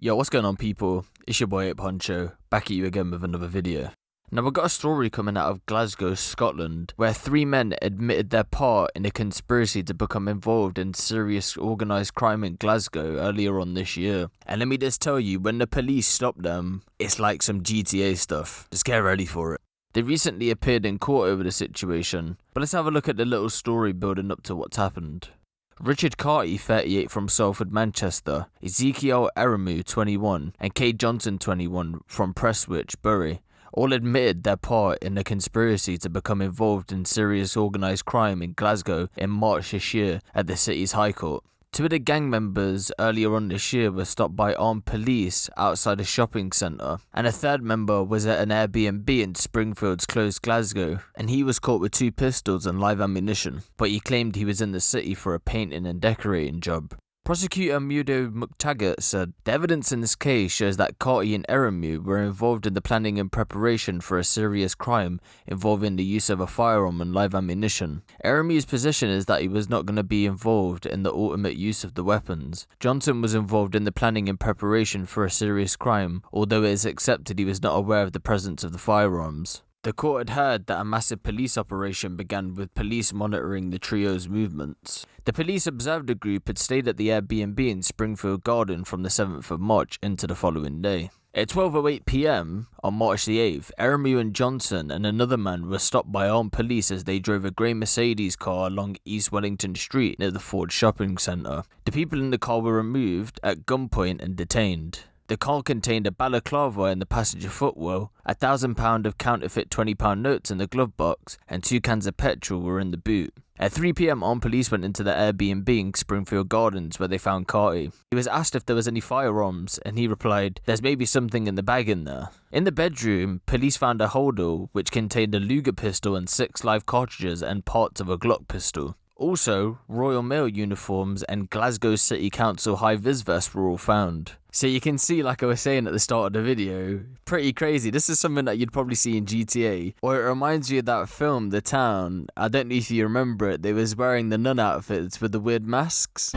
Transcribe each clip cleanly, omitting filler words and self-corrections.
Yo, what's going on, people? It's your boy Poncho, back at you again with another video. Now, we've got a story coming out of Glasgow, Scotland, where 3 men admitted their part in a conspiracy to become involved in serious organised crime in Glasgow earlier on this year. And let me just tell you, when the police stopped them, it's like some GTA stuff. Just get ready for it. They recently appeared in court over the situation, but let's have a look at the little story building up to what's happened. Richard Carty, 38, from Salford, Manchester, Ezekial Aremu, 21, and Cade Johnson, 21, from Prestwich, Bury, all admitted their part in the conspiracy to become involved in serious organised crime in Glasgow in March this year at the city's High Court. 2 of the gang members earlier on this year were stopped by armed police outside a shopping centre, and a 3rd member was at an Airbnb in Springfield's closed Glasgow, and he was caught with 2 pistols and live ammunition, but he claimed he was in the city for a painting and decorating job. Prosecutor Mudo McTaggart said, "The evidence in this case shows that Carty and Aremu were involved in the planning and preparation for a serious crime involving the use of a firearm and live ammunition. Aremu's position is that he was not going to be involved in the ultimate use of the weapons. Johnson was involved in the planning and preparation for a serious crime, although it is accepted he was not aware of the presence of the firearms." The court had heard that a massive police operation began with police monitoring the trio's movements. The police observed the group had stayed at the Airbnb in Springfield Gardens from the 7th of March into the following day. At 12:08 PM on March the 8th, Aremu and Johnson and another man were stopped by armed police as they drove a grey Mercedes car along East Wellington Street near the Ford shopping centre. The people in the car were removed at gunpoint and detained. The car contained a balaclava in the passenger footwell, £1,000 of counterfeit £20 notes in the glove box, and 2 cans of petrol were in the boot. At 3 PM, armed police went into the Airbnb in Springfield Gardens where they found Carty. He was asked if there was any firearms, and he replied, "There's maybe something in the bag in there." In the bedroom, police found a holder which contained a Luger pistol and 6 live cartridges and parts of a Glock pistol. Also, Royal Mail uniforms and Glasgow City Council high-vis vests were all found. So you can see, like I was saying at the start of the video, pretty crazy. This is something that you'd probably see in GTA. Or it reminds you of that film, The Town. I don't know if you remember it. They was wearing the nun outfits with the weird masks.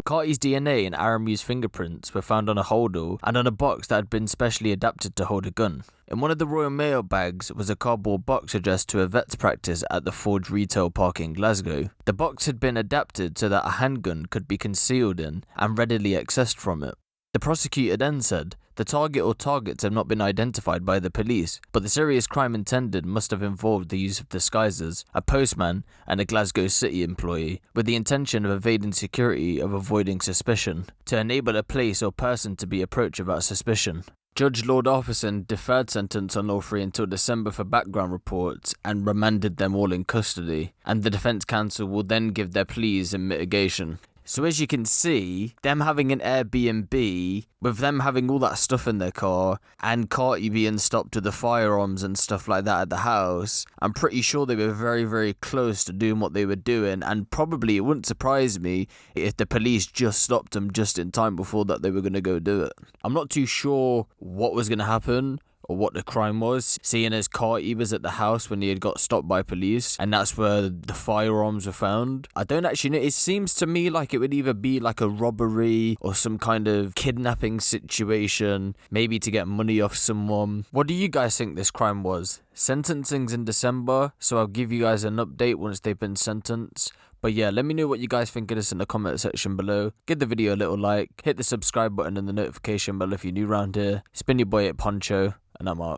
Carty's DNA and Aremu's fingerprints were found on a holder and on a box that had been specially adapted to hold a gun. In one of the Royal Mail bags was a cardboard box addressed to a vet's practice at the Ford retail park in Glasgow. The box had been adapted so that a handgun could be concealed in and readily accessed from it. The prosecutor then said, "The target or targets have not been identified by the police, but the serious crime intended must have involved the use of disguises, a postman, and a Glasgow City employee, with the intention of evading security or avoiding suspicion, to enable a place or person to be approached without suspicion." Judge Lord Arthurson deferred sentence on all 3 until December for background reports and remanded them all in custody, and the defence counsel will then give their pleas and mitigation. So as you can see, them having an Airbnb, with them having all that stuff in their car, and Carty being stopped with the firearms and stuff like that at the house, I'm pretty sure they were very, very close to doing what they were doing, and probably it wouldn't surprise me if the police just stopped them just in time before that they were going to go do it. I'm not too sure what was going to happen, or what the crime was, seeing as Carty was at the house when he had got stopped by police, and that's where the firearms were found. I don't actually know. It seems to me like it would either be like a robbery or some kind of kidnapping situation, maybe to get money off someone. What do you guys think this crime was? Sentencing's in December, so I'll give you guys an update once they've been sentenced. But yeah, let me know what you guys think of this in the comment section below. Give the video a little like, hit the subscribe button and the notification bell if you're new around here. It's been your boy Poncho, and I'm out.